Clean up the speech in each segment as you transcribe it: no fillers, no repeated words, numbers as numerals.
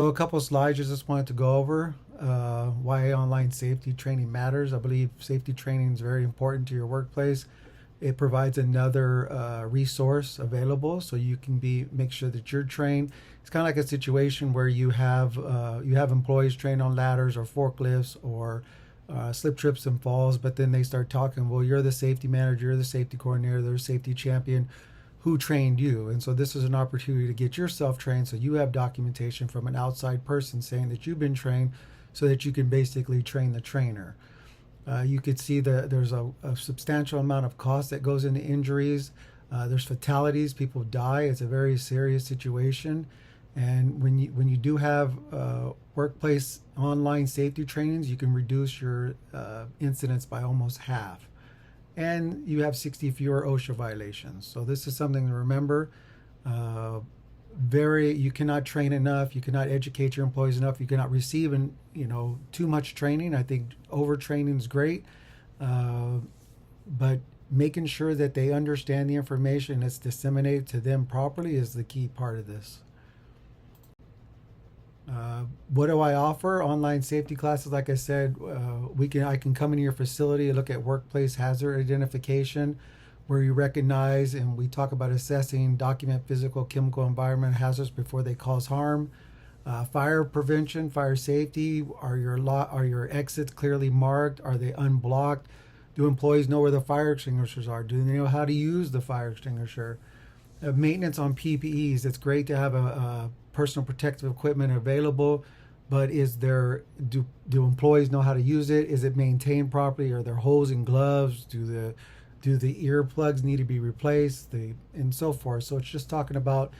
So a couple of slides I just wanted to go over why online safety training matters. I believe safety training is very important to your workplace. It provides another resource available so you can make sure that you're trained. It's kind of like a situation where you have employees trained on ladders or forklifts or slip trips and falls, but then they start talking, well, you're the safety manager, you're the safety coordinator, they're the safety champion. Who trained you? And so this is an opportunity to get yourself trained so you have documentation from an outside person saying that you've been trained so that you can basically train the trainer. You could see that there's a substantial amount of cost that goes into injuries. There's fatalities, people die. It's a very serious situation. And when you do have workplace online safety trainings, you can reduce your incidents by almost half. And you have 60 fewer OSHA violations. So this is something to remember. You cannot train enough. You cannot educate your employees enough. You cannot receive too much training. I think overtraining is great, but making sure that they understand the information that's disseminated to them properly is the key part of this. What do I offer? Online safety classes, like I said, I can come into your facility and look at workplace hazard identification, where you recognize and we talk about assessing, document physical, chemical, environmental hazards before they cause harm. Fire prevention, fire safety. Are your exits clearly marked? Are they unblocked? Do employees know where the fire extinguishers are? Do they know how to use the fire extinguisher? Maintenance on PPEs. It's great to have a personal protective equipment available, but do employees know how to use it? Is it maintained properly? Are there holes in gloves? Do the earplugs need to be replaced? And so forth. So it's just talking about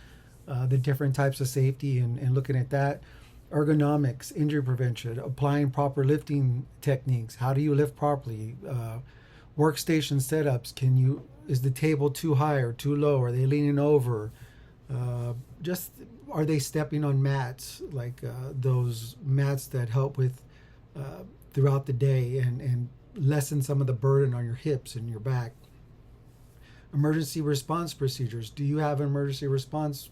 the different types of safety and looking at that. Ergonomics, injury prevention, applying proper lifting techniques. How do you lift properly? Workstation setups. Is the table too high or too low? Are they leaning over? Are they stepping on mats, like those mats that help with throughout the day and lessen some of the burden on your hips and your back? Emergency response procedures. Do you have an emergency response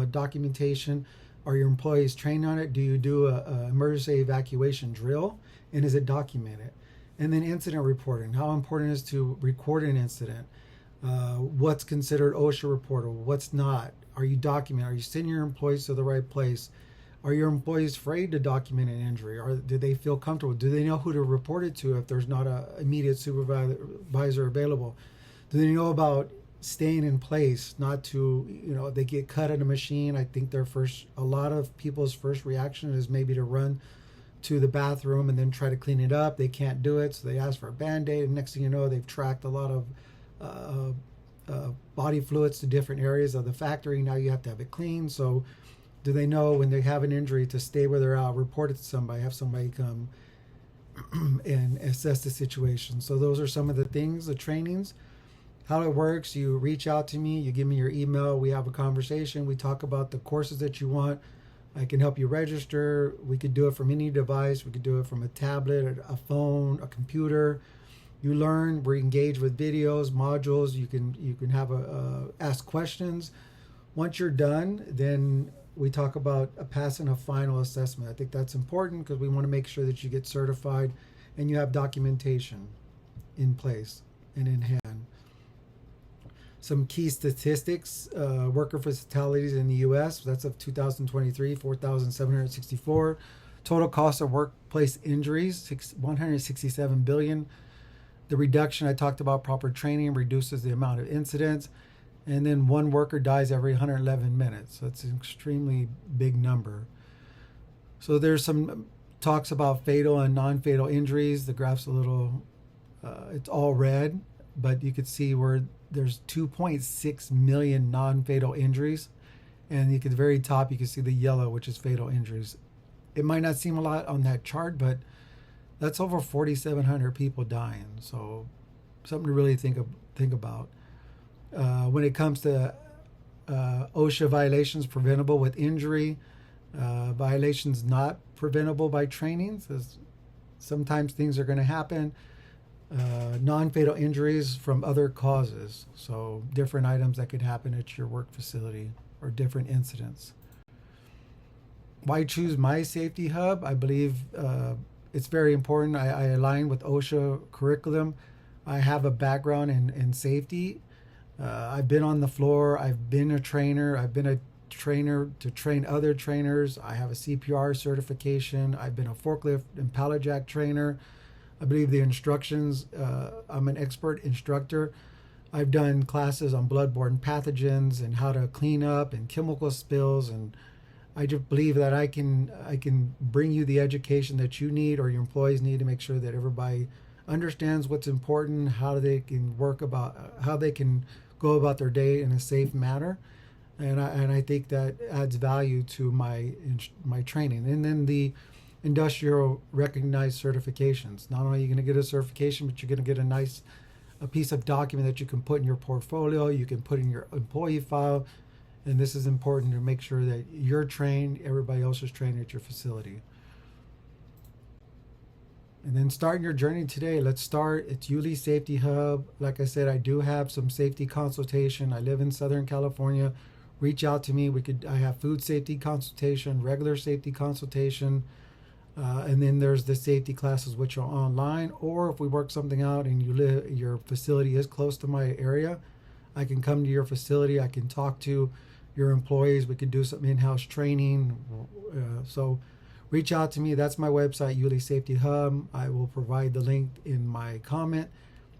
documentation? Are your employees trained on it? Do you do a emergency evacuation drill? And is it documented? And then incident reporting. How important is to record an incident? What's considered OSHA reportable? What's not? Are you documenting? Are you sending your employees to the right place? Are your employees afraid to document an injury? Do they feel comfortable? Do they know who to report it to if there's not an immediate supervisor available? Do they know about staying in place, not to, they get cut in a machine? I think a lot of people's first reaction is maybe to run to the bathroom and then try to clean it up. They can't do it, so they ask for a Band-Aid, and next thing you know, they've tracked a lot of body fluids to different areas of the factory. Now you have to have it clean. So do they know when they have an injury to stay where they're at, report it to somebody, have somebody come and assess the situation? So those are some of the things, the trainings. How it works: you reach out to me, you give me your email, we have a conversation, we talk about the courses that you want. I can help you register. We could do it from any device. We could do it from a tablet, a phone, a computer. You learn. We're engaged with videos, modules. You can have ask questions. Once you're done, then we talk about passing a final assessment. I think that's important because we want to make sure that you get certified and you have documentation in place and in hand. Some key statistics: worker fatalities in the U.S. That's of 2023, 4,764. Total cost of workplace injuries, $167 billion. The reduction I talked about, proper training reduces the amount of incidents, and then one worker dies every 111 minutes. So it's an extremely big number. So there's some talks about fatal and non-fatal injuries. The graph's a little, it's all red, but you could see where there's 2.6 million non-fatal injuries, and at the very top you can see the yellow, which is fatal injuries. It might not seem a lot on that chart, but that's over 4,700 people dying. So something to really think about. When it comes to OSHA violations preventable with injury, violations not preventable by training. Sometimes things are going to happen. Non-fatal injuries from other causes. So different items that could happen at your work facility or different incidents. Why choose my safety hub? I believe it's very important. I align with OSHA curriculum. I have a background in safety. I've been on the floor. I've been a trainer. I've been a trainer to train other trainers. I have a CPR certification. I've been a forklift and pallet jack trainer. I believe the instructions, I'm an expert instructor. I've done classes on bloodborne pathogens and how to clean up and chemical spills, and I just believe that I can bring you the education that you need or your employees need to make sure that everybody understands what's important, how they can how they can go about their day in a safe manner, and I think that adds value to my training. And then the industrial recognized certifications. Not only are you going to get a certification, but you're going to get a piece of document that you can put in your portfolio, you can put in your employee file, and this is important to make sure that you're trained, everybody else is trained at your facility. And then starting your journey today, let's start. It's Euly Safety Hub. Like I said, I do have some safety consultation. I live in Southern California. Reach out to me. I have food safety consultation, regular safety consultation, and then there's the safety classes which are online. Or if we work something out and your facility is close to my area, I can come to your facility. I can talk to your employees. We could do some in-house training. So reach out to me. That's my website, Euly Safety Hub. I will provide the link in my comment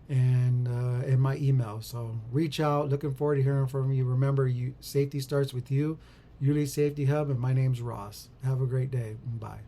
and in my email. So reach out. Looking forward to hearing from you. Remember, safety starts with you. Euly Safety Hub, and my name's Ross. Have a great day. Bye.